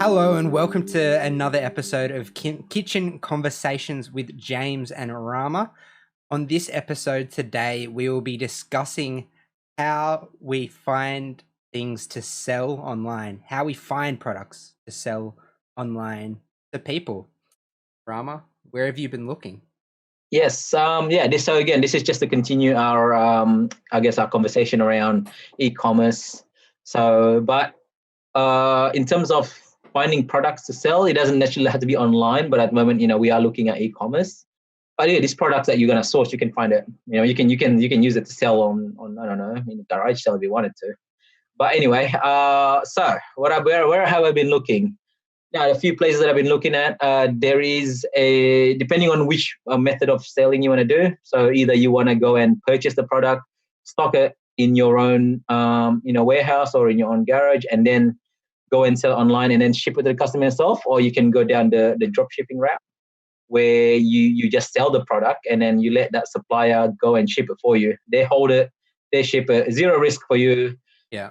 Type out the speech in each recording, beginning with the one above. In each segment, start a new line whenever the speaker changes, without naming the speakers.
Hello and welcome to another episode of Kitchen Conversations with James and Rama. On this episode today, we will be discussing how we find things to sell online, how we find products to sell online to people. Rama, where have you been looking?
Yes. This is just to continue our, I guess, our conversation around e-commerce. In terms of finding products to sell, it doesn't necessarily have to be online. But at the moment, we are looking at e-commerce. But yeah, these products that you're gonna source, you can find it. You can use it to sell on I don't know, in a garage sale if you wanted to. But anyway, where have I been looking? Yeah, a few places that I've been looking at. There is depending on which method of selling you want to do. So either you want to go and purchase the product, stock it in your own, warehouse or in your own garage, and then go and sell online and then ship it to the customer yourself, or you can go down the drop shipping route where you just sell the product and then you let that supplier go and ship it for you. They hold it, they ship it, zero risk for you.
Yeah.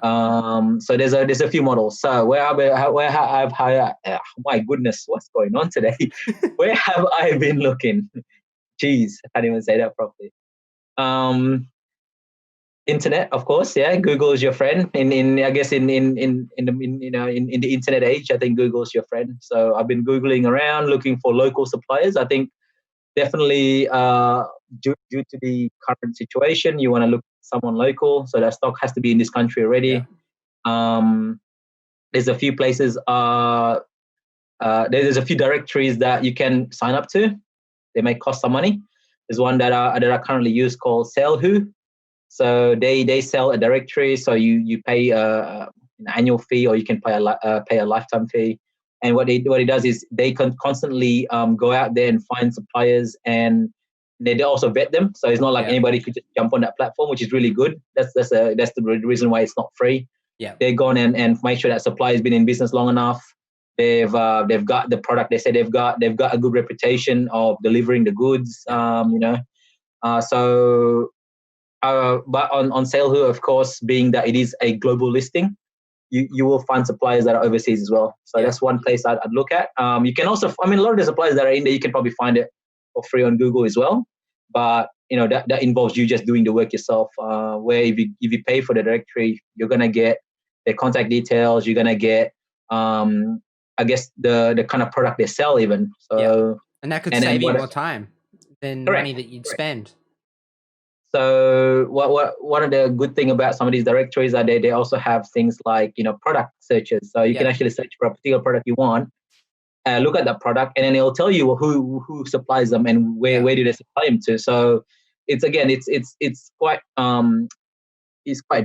So there's a few models. So my goodness, what's going on today? Where have I been looking? Jeez, I can't even say that properly. Internet, of course. Yeah, Google is your friend. I guess in the internet age, I think Google's your friend. So I've been googling around looking for local suppliers. I think definitely due to the current situation, you want to look at someone local. So that stock has to be in this country
Yeah.
already. There's a few places. There's a few directories that you can sign up to. They may cost some money. There's one that I currently use called Sellwho. So they sell a directory. So you pay an annual fee, or you can pay a lifetime fee. And what it does is they can constantly go out there and find suppliers, and they also vet them. So it's not like anybody could just jump on that platform, which is really good. That's the reason why it's not free.
Yeah.
They've gone and make sure that supply has been in business long enough. They've got the product. They say they've got a good reputation of delivering the goods. But on Sellwho, of course, being that it is a global listing, you will find suppliers that are overseas as well. So that's one place I'd look at. You can also, a lot of the suppliers that are in there, you can probably find it for free on Google as well. But that involves you just doing the work yourself. Where if you pay for the directory, you're gonna get their contact details. You're gonna get, I guess, the kind of product they sell even. So
and that could save you more time than money that you'd spend.
So one of the good thing about some of these directories are they also have things like product searches. So you can actually search for a particular product you want, look at that product, and then it'll tell you who supplies them and where do they supply them to. So it's quite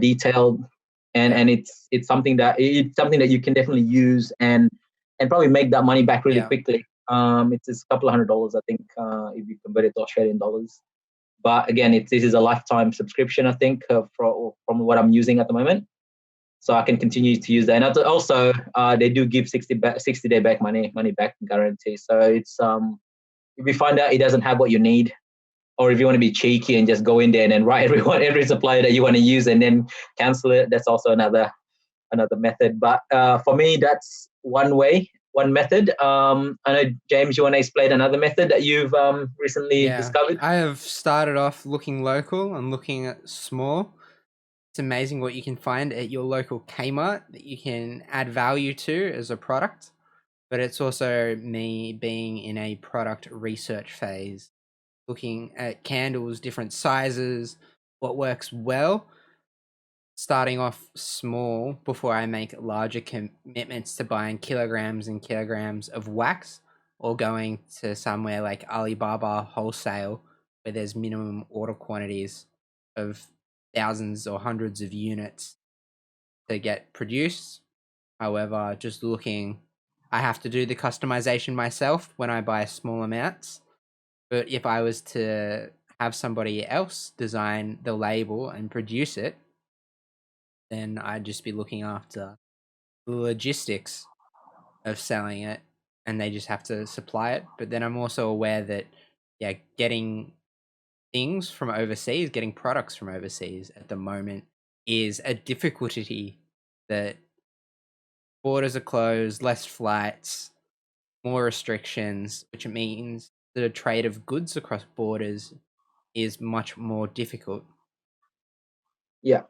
detailed, and it's something that you can definitely use and probably make that money back really quickly. It's a couple of $100, I think, if you convert it to Australian dollars. But again, this is a lifetime subscription, I think, from what I'm using at the moment. So I can continue to use that. And also, they do give 60-day back money back guarantee. So it's if you find out it doesn't have what you need, or if you want to be cheeky and just go in there and then write every supplier that you want to use and then cancel it, that's also another method. But for me, that's one method. I know, James, you want to explain another method that you've recently discovered?
I have started off looking local and looking at small. It's amazing what you can find at your local Kmart that you can add value to as a product. But it's also me being in a product research phase, looking at candles, different sizes, what works well, starting off small before I make larger commitments to buying kilograms and kilograms of wax, or going to somewhere like Alibaba wholesale where there's minimum order quantities of thousands or hundreds of units to get produced. However, just looking, I have to do the customization myself when I buy small amounts. But if I was to have somebody else design the label and produce it, then I'd just be looking after the logistics of selling it, and they just have to supply it. But then I'm also aware that, getting things from overseas, getting products from overseas at the moment is a difficulty that borders are closed, less flights, more restrictions, which means the trade of goods across borders is much more difficult.
Yeah,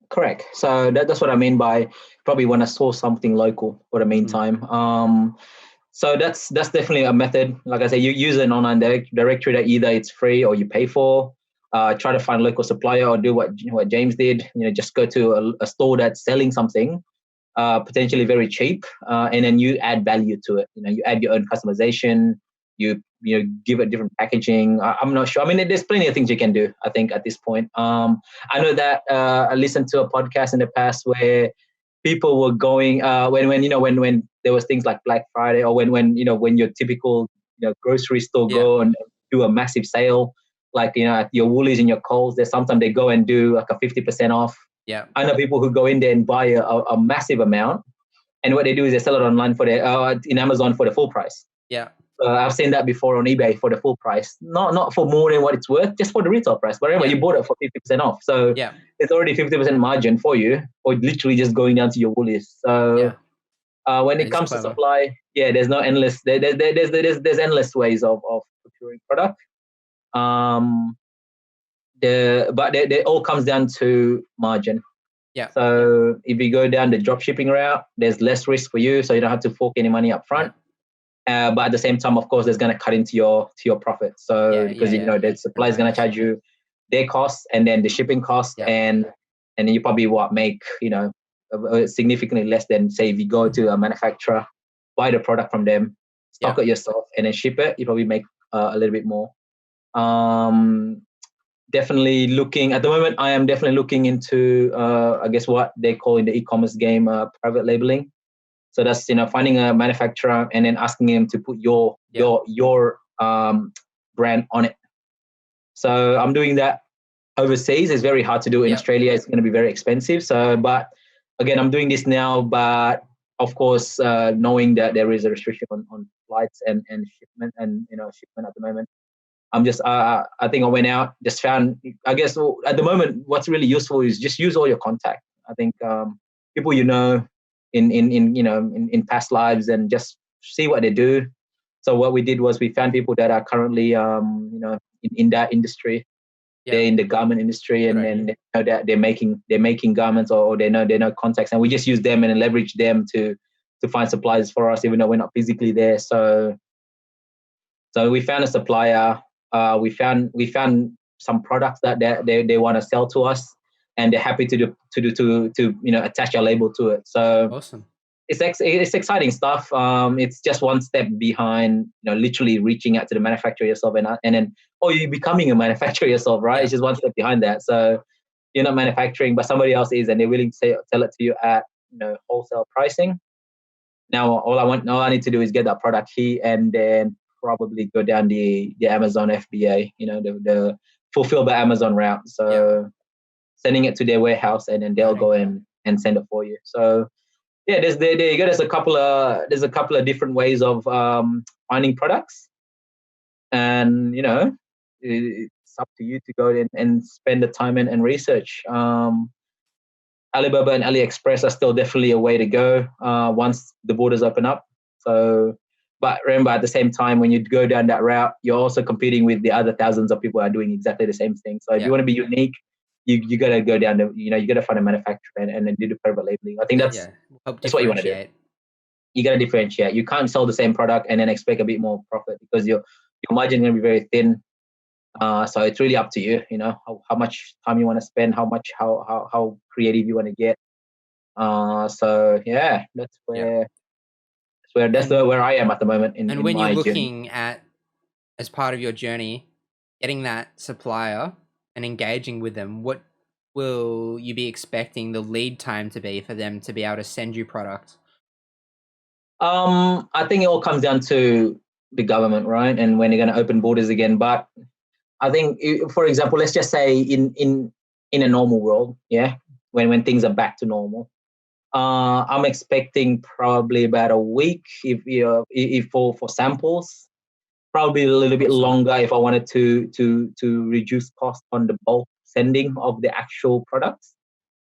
correct. So that's what I mean by probably want to source something local for the meantime. So that's definitely a method. Like I said, you use an online directory that either it's free or you pay for. Try to find a local supplier or do what James did. Just go to a store that's selling something potentially very cheap, and then you add value to it. You add your own customization. You give it different packaging. I'm not sure. I mean, there's plenty of things you can do, I think, at this point. I know that I listened to a podcast in the past where people were going when there was things like Black Friday, or when your typical grocery store go and do a massive sale, like at your Woolies and your Coles. There's sometimes they go and do like a 50% off.
Yeah.
I know people who go in there and buy a massive amount, and what they do is they sell it online in Amazon for the full price.
Yeah.
I've seen that before on eBay for the full price, not for more than what it's worth, just for the retail price. Whatever you bought it for 50% off, so it's already 50% margin for you, or literally just going down to your Woolies. So when it comes to supply, there's no endless. There's endless ways of procuring product. But it all comes down to margin.
Yeah.
So if you go down the drop shipping route, there's less risk for you, so you don't have to fork any money up front. But at the same time, of course, there's going to cut into your profit. So because the supply is going to charge you their costs and then the shipping cost, and then you probably make significantly less than, say, if you go to a manufacturer, buy the product from them, stock it yourself, and then ship it. You probably make a little bit more. Definitely looking at the moment. I am definitely looking into I guess what they call in the e-commerce game private labeling. So that's finding a manufacturer and then asking them to put your brand on it. So I'm doing that overseas. It's very hard to do in Australia. It's going to be very expensive. So, but again, I'm doing this now. But of course, knowing that there is a restriction on flights and shipment and shipment at the moment. I'm just I think I went out, just found, I guess at the moment what's really useful is just use all your contact. I think people in past lives, and just see what they do. So what we did was we found people that are currently in that industry. They're in the garment industry, and then they know that they're making garments, or they know contacts, and we just use them and then leverage them to find suppliers for us, even though we're not physically there. So we found a supplier. We found some products that they want to sell to us, and they're happy to attach a label to it. So
awesome.
It's exciting stuff. It's just one step behind literally reaching out to the manufacturer yourself, and then you becoming a manufacturer yourself, right? It's just one step behind that. So you're not manufacturing, but somebody else is, and they're willing to sell it to you at wholesale pricing. Now all I need to do is get that product here, and then probably go down the Amazon FBA, the fulfilled by Amazon route. So sending it to their warehouse, and then they'll go and send it for you. So there you go. There's a couple of different ways of finding products, and it's up to you to go and spend the time and research. Alibaba and AliExpress are still definitely a way to go once the borders open up. So, but remember, at the same time, when you go down that route, you're also competing with the other thousands of people who are doing exactly the same thing. So if you want to be unique, you got to go down you got to find a manufacturer and then do the private labeling. I think that's what you want to do. You got to differentiate. You can't sell the same product and then expect a bit more profit, because your margin is going to be very thin. So it's really up to you, how much time you want to spend, how creative you want to get. So yeah, that's where I am at the moment in
when
my
you're
journey.
looking at, as part of your journey, getting that supplier and engaging with them, what will you be expecting the lead time to be for them to be able to send you product?
I think it all comes down to the government, right? And when they're going to open borders again. But I think, for example, let's just say in a normal world, when things are back to normal, I'm expecting probably about a week if for samples, probably a little bit longer if I wanted to reduce cost on the bulk sending of the actual products.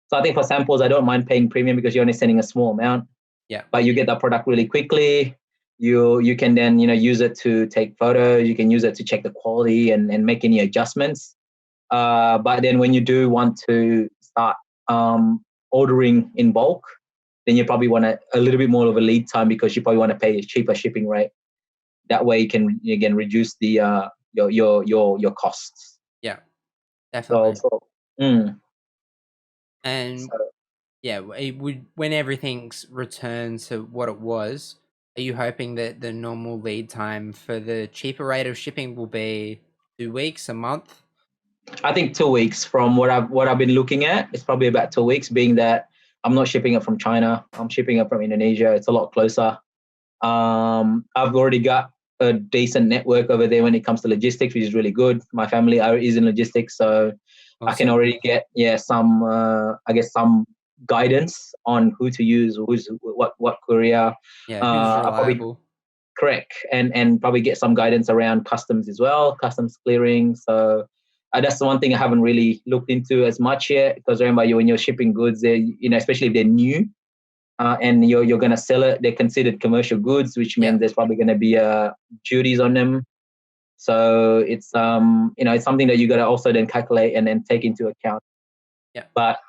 So I think for samples, I don't mind paying premium because you're only sending a small amount.
Yeah.
but you get that product really quickly. You can then use it to take photos. You can use it to check the quality and make any adjustments. But then when you do want to start ordering in bulk, then you probably want a little bit more of a lead time, because you probably want to pay a cheaper shipping rate. That way you can again reduce the your costs.
Yeah.
So,
Definitely.
so, mm,
And
so
yeah, it would, when everything's returned to what it was, are you hoping that the normal lead time for the cheaper rate of shipping will be 2 weeks, a month?
I think 2 weeks from what I've been looking at. It's probably about 2 weeks, being that I'm not shipping it from China. I'm shipping it from Indonesia. It's a lot closer. I've already got a decent network over there when it comes to logistics, which is really good. My family is in logistics, so I can
Awesome.
already get some I guess some guidance on who to use, who's what courier.
Yeah, who's
I probably
reliable?
correct, and probably get some guidance around customs as well, customs clearing. So that's the one thing I haven't really looked into as much yet, because remember, when you're shipping goods, they especially if they're new, and you're gonna sell it, they're considered commercial goods, which
Yeah.
means there's probably gonna be duties on them. So it's it's something that you gotta also then calculate and then take into account.
Yeah.
But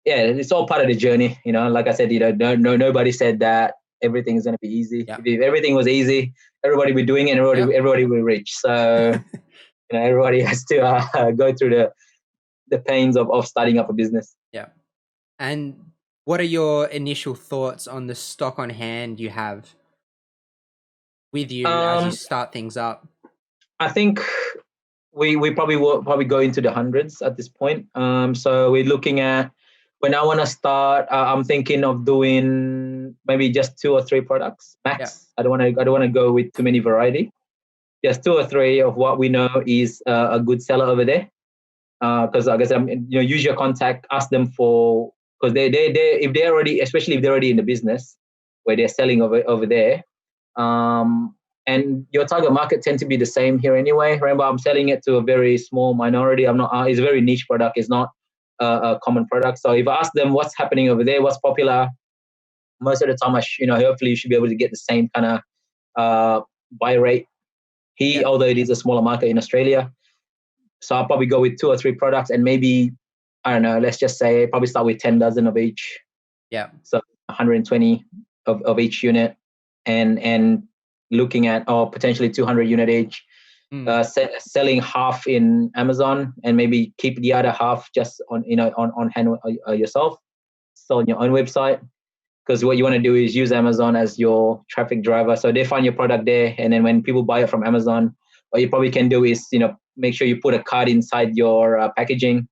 yeah, it's all part of the journey. Like I said, nobody said that everything is gonna be easy.
Yeah.
If everything was easy, everybody would be doing it, and
Yeah.
everybody would be rich. So everybody has to go through the pains of starting up a business.
Yeah. And what are your initial thoughts on the stock on hand you have with you as you
Um,
start things up?
I think we probably will probably go into the hundreds at this point. So we're looking at, when I want to start, I'm thinking of doing maybe just 2 or 3 products
Yeah.
max. I don't want to go with too many variety. Just 2 or 3 of what we know is a good seller over there. Because I guess use your contact, ask them for, because they if they're already, especially if they're already in the business where they're selling over there. Um, and your target market tend to be the same here anyway. Remember, I'm selling it to a very small minority. I'm not. It's a very niche product. It's not a common product. So if I ask them what's happening over there, what's popular, most of the time, hopefully you should be able to get the same kind of buy rate.
Yeah.
Although it is a smaller market in Australia, so I'll probably go with 2 or 3 products, and maybe, I don't know. Let's just say probably start with 10 dozen of each.
Yeah.
So 120 of each unit, and looking at, potentially 200 unit each,
Mm.
selling half in Amazon, and maybe keep the other half just on hand yourself, sell on your own website. Because what you want to do is use Amazon as your traffic driver, so they find your product there, and then when people buy it from Amazon, what you probably can do is make sure you put a card inside your packaging,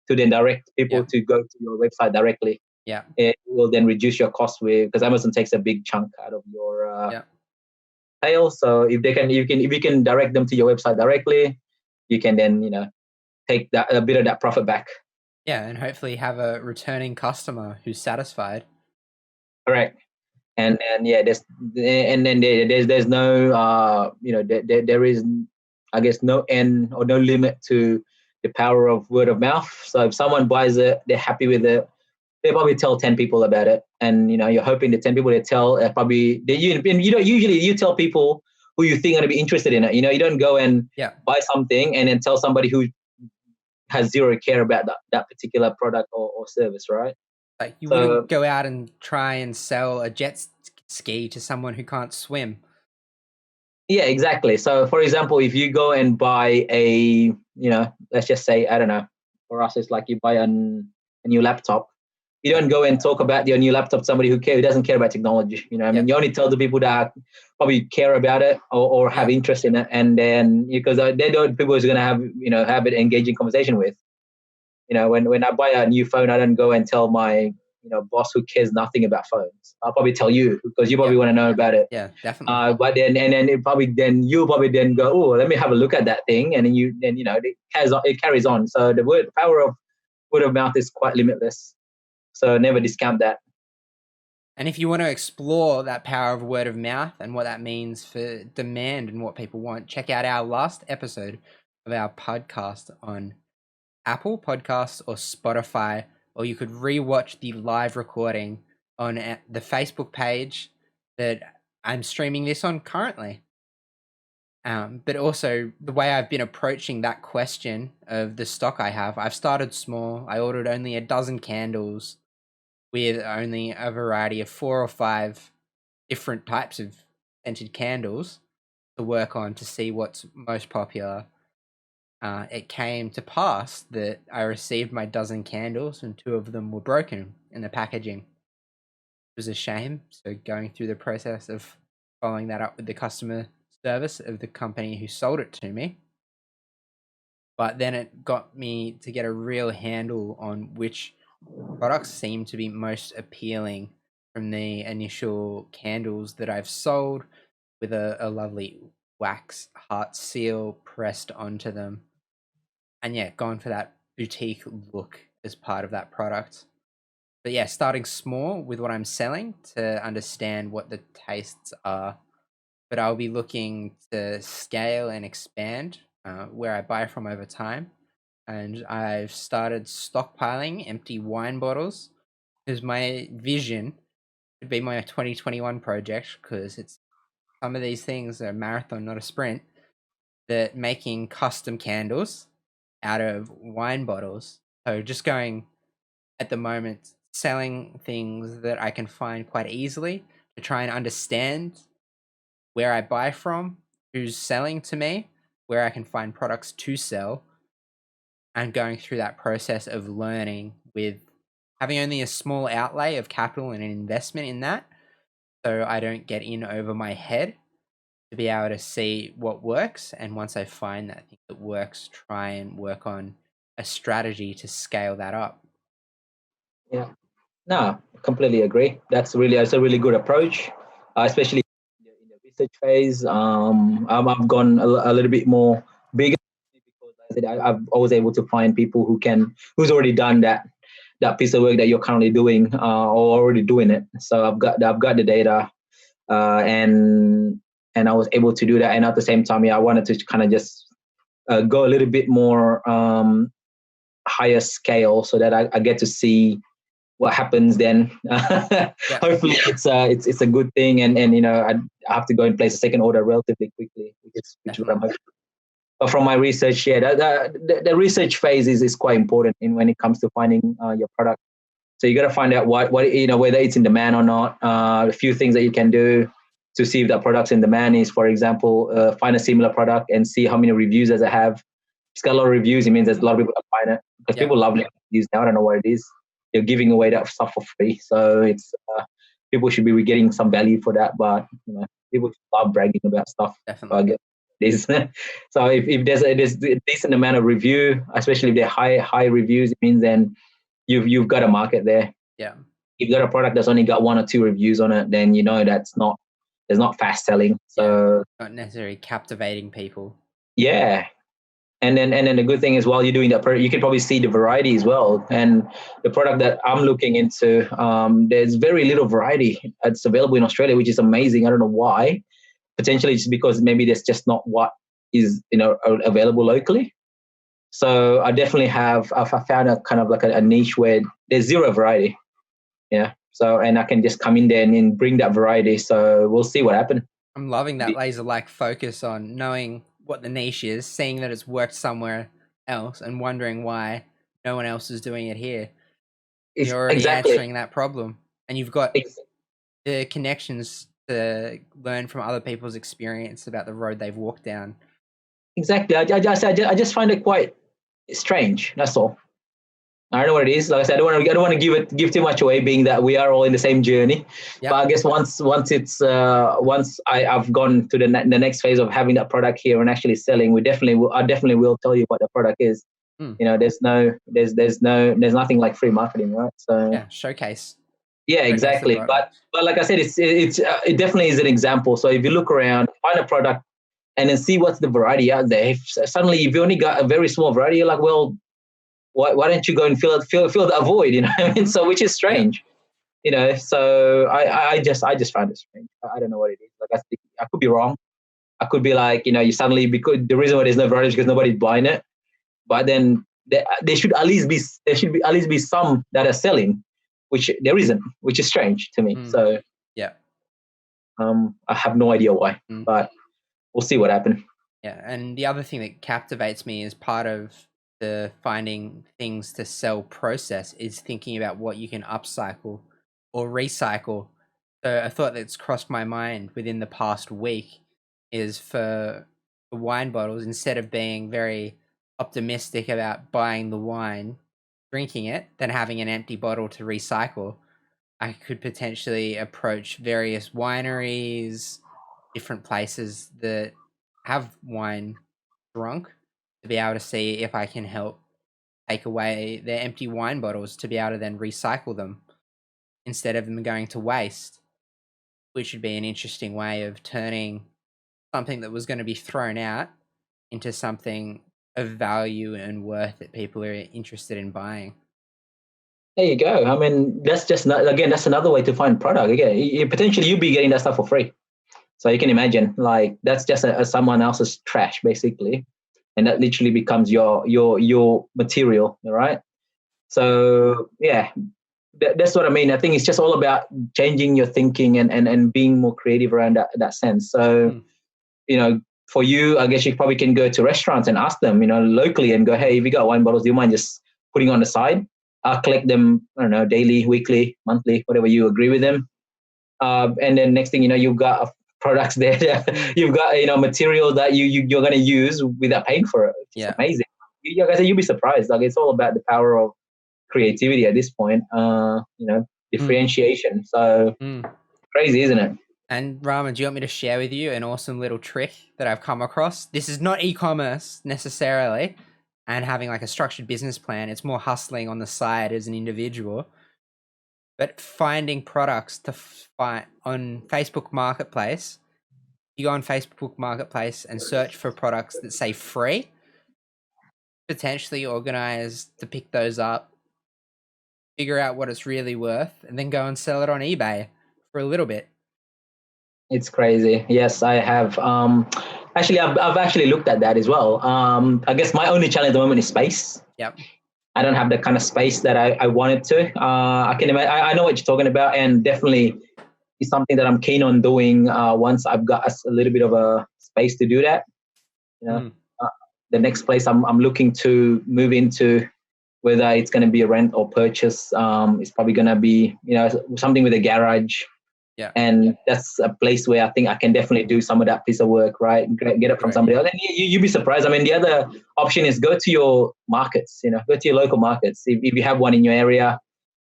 to then direct
Yeah.
people to go to your website directly.
Yeah.
It will then reduce your cost, because Amazon takes a big chunk out of your
Yeah.
sale. So if you can direct them to your website directly, you can then take that a bit of that profit back.
Yeah. And hopefully have a returning customer who's satisfied.
Correct. And yeah, and then there's no there is, I guess, no end or no limit to the power of word of mouth. So if someone buys it, they're happy with it, they probably tell 10 people about it, and you're hoping the 10 people they tell probably you don't usually you tell people who you think are going to be interested in it. You don't go and
Yeah.
buy something and then tell somebody who has zero care about that particular product or service, right?
Like, you wouldn't
So
go out and try and sell a ski to someone who can't swim.
yeah, exactly. So for example, if you go and buy let's just say, I don't know, for us it's like you buy a new laptop. You
Yeah.
don't go and talk about your new laptop to somebody who doesn't care about technology. I
Yeah.
mean, you only tell the people that probably care about it, or have
Yeah.
interest in it, and then because they don't people who's going to have an engaging conversation with. When I buy a new phone, I don't go and tell my boss who cares nothing about phones. I'll probably tell you, because you
Yeah.
probably want to know about it.
Yeah. Definitely.
But then you'll probably then go, oh, let me have a look at that thing, and then it carries on. So the power of word of mouth is quite limitless. So never discount that.
And if you want to explore that power of word of mouth and what that means for demand and what people want, check out our last episode of our podcast on Apple Podcasts or Spotify, or you could rewatch the live recording on the Facebook page that I'm streaming this on currently. But also the way I've been approaching that question of the stock I have, I've started small. I ordered only a dozen candles with only a variety of 4 or 5 different types of scented candles to work on to see what's most popular. It came to pass that I received my dozen candles and 2 of them were broken in the packaging. It was a shame. So going through the process of following that up with the customer service of the company who sold it to me. But then it got me to get a real handle on which products seem to be most appealing from the initial candles that I've sold with a lovely wax heart seal pressed onto them. And yeah, going for that boutique look as part of that product. But yeah, starting small with what I'm selling to understand what the tastes are. But I'll be looking to scale and expand where I buy from over time. And I've started stockpiling empty wine bottles because my vision would be my 2021 project, because it's some of these things are a marathon, not a sprint, that making custom candles out of wine bottles. So just going at the moment, selling things that I can find quite easily to try and understand where I buy from, who's selling to me, where I can find products to sell, and going through that process of learning with having only a small outlay of capital and an investment in that, so I don't get in over my head, to be able to see what works. And once I find that thing that works, try and work on a strategy to scale that up.
Yeah. No, completely agree. That's a really good approach, especially in the research phase. I've gone a little bit more bigger because I said I was able to find people who's already done that piece of work that you're currently doing or already doing it. So I've got the data, and I was able to do that. And at the same time, yeah, I wanted to kind of just go a little bit more higher scale so that I get to see what happens then.
Yeah,
Hopefully it's a good thing, and I have to go and place a second order relatively quickly, which is what I'm
definitely.
hoping. But from my research, yeah, the research phase is quite important in when it comes to finding your product. So you got to find out what whether it's in demand or not. A few things that you can do to see if that product's in demand is, for example, find a similar product and see how many reviews does it have. If it's got a lot of reviews, it means there's a lot of people that find it, because
Yeah,
people love reviews now. I don't know what it is. They're giving away that stuff for free, so it's people should be getting some value for that. But people love bragging about stuff. So I
definitely.
guess it is. So if there's a decent amount of review, especially if they're high reviews, it means then you've got a market there.
Yeah,
If you've got a product that's only got 1 or 2 reviews on it, then that's not fast selling.
yeah.
So
Not necessarily captivating people.
yeah. And then the good thing is, while you're doing that, you can probably see the variety as well. And the product that I'm looking into, there's very little variety that's available in Australia, which is amazing. I don't know why. Potentially just because maybe there's just not what is available locally. So I definitely I found a kind of like a niche where there's zero variety. Yeah. So, and I can just come in there and bring that variety. So we'll see what happens.
I'm loving that laser-like focus on knowing what the niche is, seeing that it's worked somewhere else, and wondering why no one else is doing it here.
It's
You're already
exactly.
answering that problem, and you've got the connections to learn from other people's experience about the road they've walked down.
Exactly. I just find it quite strange. That's all. I don't know what it is. Like I said, I don't want to give too much away, being that we are all in the same journey. But
Yep,
I guess once I've gone to the next phase of having that product here and actually selling, I definitely will tell you what the product is.
mm,
There's nothing like free marketing, right? So
yeah, showcase
yeah,
showcase the
exactly. But
product.
like I said, it definitely is an example. So if you look around, find a product, and then see what's the variety out there. If suddenly you've only got a very small variety, you're like, well, why don't you go and fill the void? You know what I mean? So, which is
Yeah,
strange. So I just find it strange. I don't know what it is. Like, I could be wrong. I could be like, you suddenly, because the reason why there's no variety is because nobody's buying it. But then there should at least be some that are selling. which there isn't, which is strange to me.
Mm.
So
Yeah.
I have no idea why,
Mm.
but we'll see what happens.
Yeah, and the other thing that captivates me as part of the finding things to sell process is thinking about what you can upcycle or recycle. So a thought that's crossed my mind within the past week is for the wine bottles, instead of being very optimistic about buying the wine, drinking it, then having an empty bottle to recycle, I could potentially approach various wineries, different places that have wine drunk, to be able to see if I can help take away their empty wine bottles to be able to then recycle them instead of them going to waste, which would be an interesting way of turning something that was going to be thrown out into something of value and worth that people are interested in buying.
There you go. I mean, that's just not, again, that's another way to find product. Again, potentially you'll be getting that stuff for free. So you can imagine, like that's just someone else's trash, basically, and that literally becomes your material, all right? So yeah, that's what I mean. I think it's just all about changing your thinking and being more creative around that sense. So you know, for you, I guess you probably can go to restaurants and ask them, locally, and go, hey, if you got wine bottles, do you mind just putting on the side? I'll collect them, I don't know, daily, weekly, monthly, whatever you agree with them. And then next thing you know, you've got products there. You've got material that you're going to use without paying for it. It's
Yeah.
amazing. Like I said, you'll be surprised. Like it's all about the power of creativity at this point. Differentiation. So crazy, isn't it?
And Rama, do you want me to share with you an awesome little trick that I've come across? This is not e-commerce necessarily and having like a structured business plan. It's more hustling on the side as an individual. But finding products to find on Facebook Marketplace, you go on Facebook Marketplace and search for products that say free, potentially organize to pick those up, figure out what it's really worth, and then go and sell it on eBay for a little bit.
It's crazy. Yes, I have. Actually, I've actually looked at that as well. I guess my only challenge at the moment is space.
Yep.
I don't have the kind of space that I wanted to. I can imagine. I know what you're talking about, and definitely is something that I'm keen on doing once I've got a little bit of a space to do that. Uh, the next place I'm looking to move into, whether it's going to be a rent or purchase, it's probably going to be something with a garage.
Yeah.
And that's a place where I think I can definitely do some of that piece of work, right? Get it from somebody else. And you'd be surprised. I mean, the other option is go to your markets, go to your local markets. If you have one in your area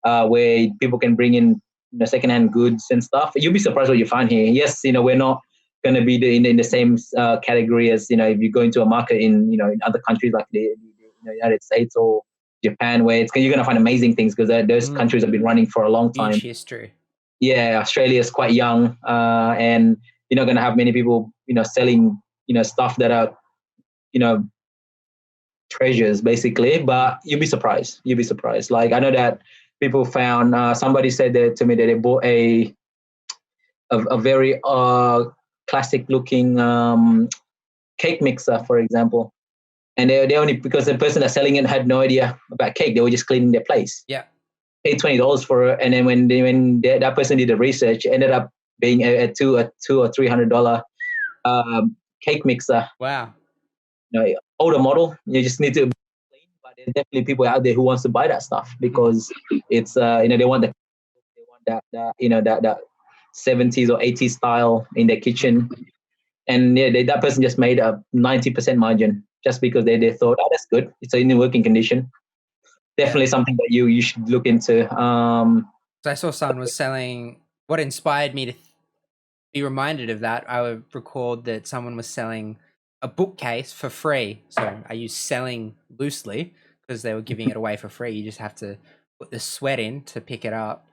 where people can bring in secondhand goods and stuff, you'll be surprised what you find here. Yes, we're not going to be in the same category as, if you go into a market in, in other countries like the United States or Japan, where you're going to find amazing things because those countries have been running for a long time.
Huge history.
Yeah, Australia is quite young, and you're not going to have many people, selling, stuff that are, treasures basically. But you'll be surprised. You'll be surprised. Like I know that people found. Somebody said that to me that they bought a very classic looking cake mixer, for example, and they only because the person that's selling it had no idea about cake. They were just cleaning their place.
Yeah.
Paid $20 for it, and then when that person did the research, it ended up being a two or $300 cake mixer.
Wow.
Older model. You just need to clean, but there's definitely people out there who wants to buy that stuff because it's they want that 70s or 80s style in their kitchen, and that person just made a 90% margin just because they thought, oh, that's good. It's in working condition. Definitely something that you should look into.
So I saw someone was selling. What inspired me to be reminded of that, I recalled that someone was selling a bookcase for free. So I use selling loosely because they were giving it away for free. You just have to put the sweat in to pick it up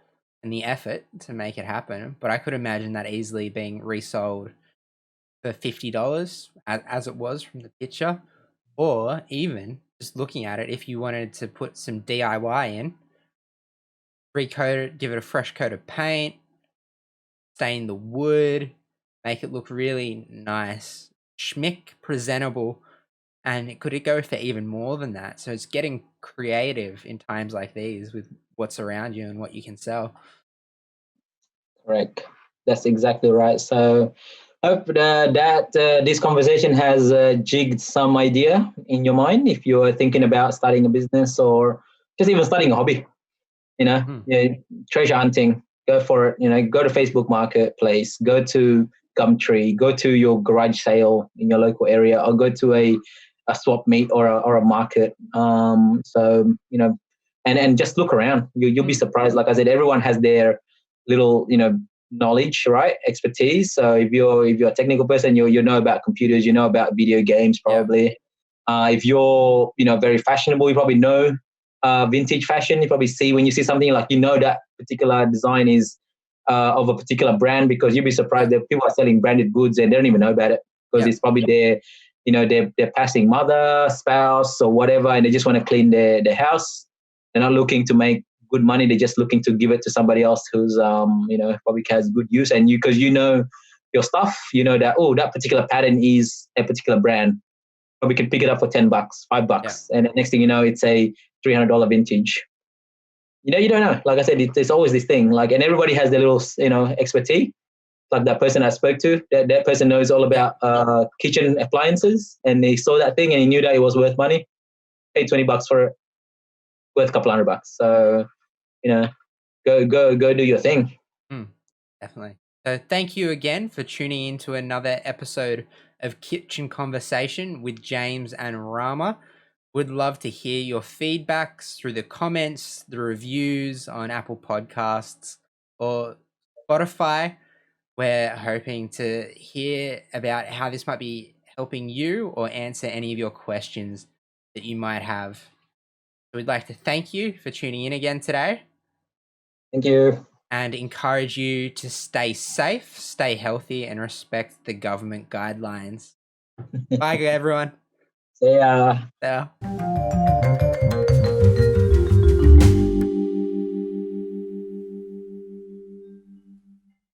and the effort to make it happen. But I could imagine that easily being resold for $50 as it was from the picture, or even just looking at it, if you wanted to put some DIY in, recoat it, give it a fresh coat of paint, stain the wood, make it look really nice, schmick, presentable, and could it go for even more than that? So it's getting creative in times like these with what's around you and what you can sell.
Correct. That's exactly right. So hope that this conversation has jigged some idea in your mind if you're thinking about starting a business or just even starting a hobby. Yeah, treasure hunting, go for it. Go to Facebook Marketplace, go to Gumtree, go to your garage sale in your local area, or go to a swap meet or a market. And just look around. You'll be surprised. Like I said, everyone has their little knowledge, right? Expertise. So if you're a technical person, you know about computers, you know about video games, probably. If you're very fashionable, you probably know vintage fashion. You probably see when you see something like that particular design is of a particular brand, because you'd be surprised that people are selling branded goods and they don't even know about it, because it's probably their passing mother, spouse, or whatever, and they just want to clean their house. They're not looking to make good money. They're just looking to give it to somebody else who's probably has good use. And because your stuff, that that particular pattern is a particular brand. But we can pick it up for $10, $5, and the next thing you know, it's a $300 vintage. You don't know. Like I said, it's always this thing. Like, and everybody has their little, expertise. Like that person I spoke to, that person knows all about kitchen appliances, and he saw that thing and he knew that it was worth money. Paid $20 for it, worth a couple $100. So, go do your thing.
Definitely. So thank you again for tuning in to another episode of Kitchen Conversation with James and Rama. Would love to hear your feedbacks through the comments, the reviews on Apple Podcasts or Spotify. We're hoping to hear about how this might be helping you or answer any of your questions that you might have. So we'd like to thank you for tuning in again today.
Thank you.
And encourage you to stay safe, stay healthy, and respect the government guidelines. Bye, everyone.
See ya.
Yeah.